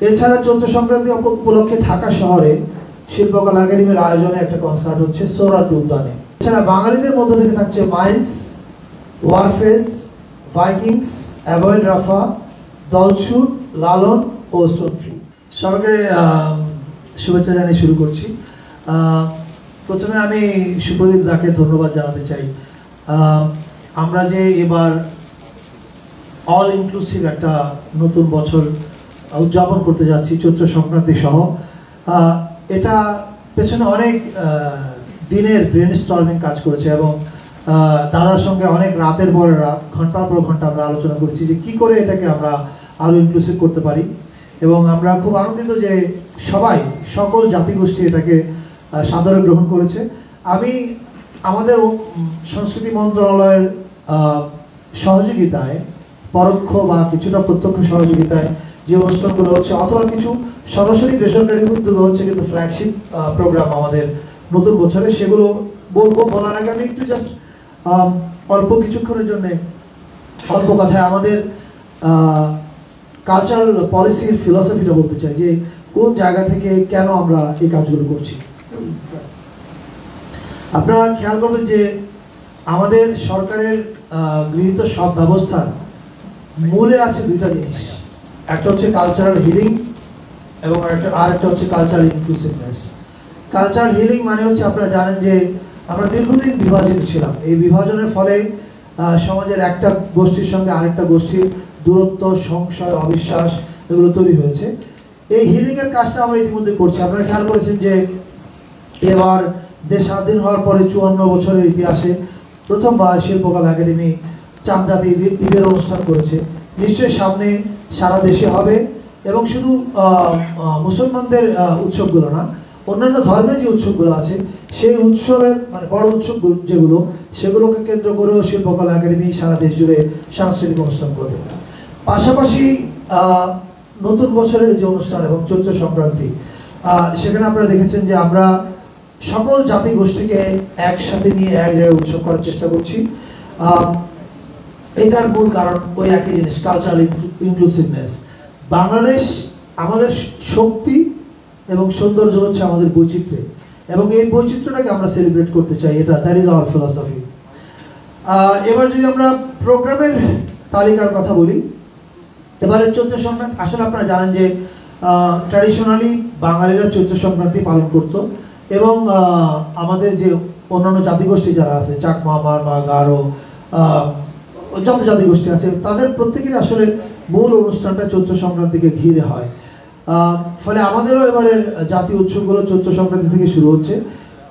এছাড়া চৈত্র সংক্রান্তি উপলক্ষে ঢাকা শহরে শিল্পকলা একাডেমির আয়োজনে একটা কনসার্ট হচ্ছে সোহরাওয়ার্দী উদ্যানে। এছাড়া বাঙালিদের মধ্য থেকে থাকছে Miles, Warfaze, Vikings, Avoid Rafa, Dolchhut, Lalon ও সোনফ্রি। সবাইকে শুভেচ্ছা জানিয়ে শুরু করছি। প্রথমে আমি সুপ্রদীপ দাকে ধন্যবাদ জানাতে চাই। আমরা যে এবার অল ইনক্লুসিভ একটা নতুন বছর উদযাপন করতে যাচ্ছি চৈত্র সংক্রান্তি সহ, এটা পেছনে অনেক দিনের ব্রেন স্টর্মিং কাজ করেছে এবং দাদার সঙ্গে অনেক রাতের পর রাত, ঘন্টার পর ঘন্টা আমরা আলোচনা করেছি যে কি করে এটাকে আমরা আরো ইনক্লুসিভ করতে পারি। এবং আমরা খুব আনন্দিত যে সকল জাতিগোষ্ঠী এটাকে সাদরে গ্রহণ করেছে। আমি আমাদের সংস্কৃতি মন্ত্রণালয়ের সহযোগিতায়, পরোক্ষ বা কিছুটা প্রত্যক্ষ সহযোগিতায় যে অনুষ্ঠানগুলো হচ্ছে, অথবা কিছু সরাসরি বেসরকারি উদ্যোগ হচ্ছে কিন্তু ফ্ল্যাগশিপ প্রোগ্রাম আমাদের নতুন বছরে, সেগুলো বলার আগে আমি একটু জাস্ট অল্প কিছুক্ষণের জন্য অল্প কথায় আমাদের কালচারাল পলিসির ফিলসফিটা বলতে চাই যে কোন জায়গা থেকে কেন আমরা এই কাজগুলো করছি। আপনারা খেয়াল করবেন যে আমাদের সরকারের গৃহীত সব ব্যবস্থার মূলে আছে দুইটা জিনিস, একটা হচ্ছে কালচারাল হিলিং এবং আরেকটা হচ্ছে কালচারাল ইনক্লুসিভনেস। কালচারাল হিলিং মানে হচ্ছে, আপনারা জানেন যে আমরা দীর্ঘদিন বিভাজিত ছিলাম। এই বিভাজনের ফলে সমাজের একটা গোষ্ঠীর সঙ্গে আরেকটা গোষ্ঠীর দূরত্ব, সংশয়, অবিশ্বাস এগুলো তৈরি হয়েছে। এই হিলিং এর কাজটা আমরা ইতিমধ্যে করছি। আপনারা খেয়াল করেছেন যে এবার দেশ স্বাধীন হওয়ার পরে 54 বছরের ইতিহাসে প্রথমবার শিল্পকলা একাডেমি চাঁদরাতে ঈদের অনুষ্ঠান করেছে। নিশ্চয়ই সামনে সারা দেশে হবে, এবং শুধু মুসলমানদের উৎসবগুলো না, অন্যান্য ধর্মের যে উৎসবগুলো আছে সেই উৎসবের মানে বড় উৎসব যেগুলো, সেগুলোকে কেন্দ্র করেও শিল্পকলা একাডেমি সারা দেশ জুড়ে সাংস্কৃতিক অনুষ্ঠান করবে। পাশাপাশি নতুন বছরের যে অনুষ্ঠান এবং চৈত্র সংক্রান্তি, সেখানে আপনারা দেখেছেন যে আমরা সকল জাতিগোষ্ঠীকে একসাথে নিয়ে এক জায়গায় উৎসব করার চেষ্টা করছি। এটার মূল কারণ ওই একই জিনিস, কালচারাল ইনক্লুসিভনেস। বাংলাদেশ আমাদের শক্তি এবং সৌন্দর্য হচ্ছে আমাদের বৈচিত্র্য, এবং এই বৈচিত্র্যটাকে আমরা সেলিব্রেট করতে চাই। That is our philosophy. এবার যদি আমরা প্রোগ্রামের তালিকার কথা বলি, এবারে চৈত্র সংক্রান্তি, আসলে আপনারা জানেন যে ট্র্যাডিশনালি বাঙালিরা চৈত্র সংক্রান্তি পালন করত, এবং আমাদের যে অন্যান্য জাতিগোষ্ঠী যারা আছে, চাকমা, মারমা, গারো, যত জাতিগোষ্ঠী আছে, তাদের প্রত্যেকেরই আসলে মূল অনুষ্ঠানটা চৈত্র সংক্রান্তিকে ঘিরে হয়। ফলে আমাদেরও এবারের জাতীয় উৎসবগুলো চৈত্র সংক্রান্তি থেকে শুরু হচ্ছে।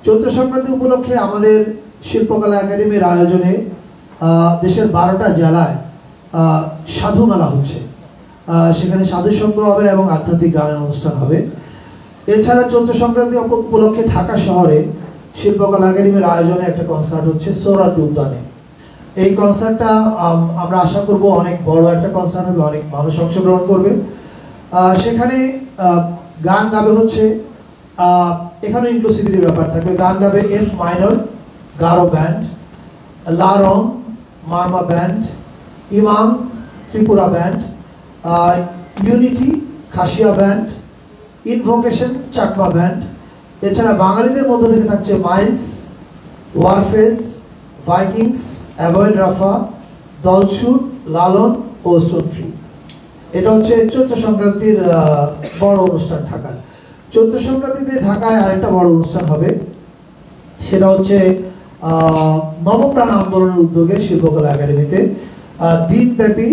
চৈত্র সংক্রান্তি উপলক্ষে আমাদের শিল্পকলা একাডেমির আয়োজনে দেশের 12টা জেলায় সাধু মেলা হচ্ছে। সেখানে সাধু সঙ্গ হবে এবং আধ্যাত্মিক গানের অনুষ্ঠান হবে। এছাড়া চৈত্র সংক্রান্তি উপলক্ষে ঢাকা শহরে শিল্পকলা একাডেমির আয়োজনে একটা কনসার্ট হচ্ছে সোহরাওয়ার্দী উদ্যানে। এই কনসার্টটা আমরা আশা করব অনেক বড় একটা কনসার্ট হবে, অনেক মানুষ অংশগ্রহণ করবে। সেখানে গান গাবে হচ্ছে, এখানে ইনক্লুসিভিটির ব্যাপার থাকবে। গান গাবে F minor Garo band, Larong Marma band, Imam Tripura band, unity Khasia band, invocation Chakma band. এছাড়া বাঙালিদের মধ্য থেকে থাকছে Miles, Warfaze, Vikings, Avoid Rafa, Dolchhut, Lalon ও সোনফ্রি। এটা হচ্ছে চৈত্র সংক্রান্তির বড় অনুষ্ঠান ঢাকায়। চৈত্র সংক্রান্তিতে ঢাকায় আরেকটা বড় অনুষ্ঠান হবে, সেটা হচ্ছে নবপ্রাণ আন্দোলনের উদ্যোগে শিল্পকলা একাডেমিতে দিনব্যাপী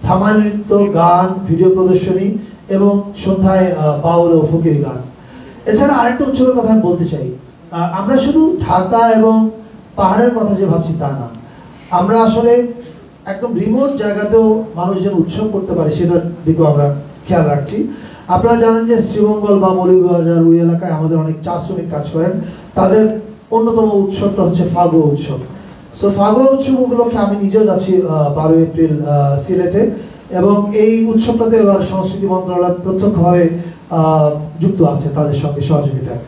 ধামাল নৃত্য, গান, ভিডিও প্রদর্শনী এবং সন্ধ্যায় বাউল ও ফকির গান। এছাড়া আরেকটা উৎসবের কথা আমি বলতে চাই। আমরা শুধু ঢাকা এবং পাহাড়ের কথা যে ভাবছি তা না, আমরা আসলে একদম রিমোট জায়গাতেও মানুষ যেন উৎসব করতে পারে সেটার দিকেও আমরা খেয়াল রাখছি। আপনারা জানেন যে শ্রীমঙ্গল বা মৌলভীবাজার ওই এলাকায় আমাদের অনেক চা শ্রমিক কাজ করেন। তাদের অন্যতম উৎসবটা হচ্ছে ফাগুয়া উৎসব। সো ফাগুয়া উৎসব উপলক্ষে আমি নিজেও যাচ্ছি 12 এপ্রিল সিলেটে, এবং এই উৎসবটাতে এবার সংস্কৃতি মন্ত্রণালয় প্রত্যক্ষভাবে যুক্ত আছে তাদের সঙ্গে সহযোগিতায়।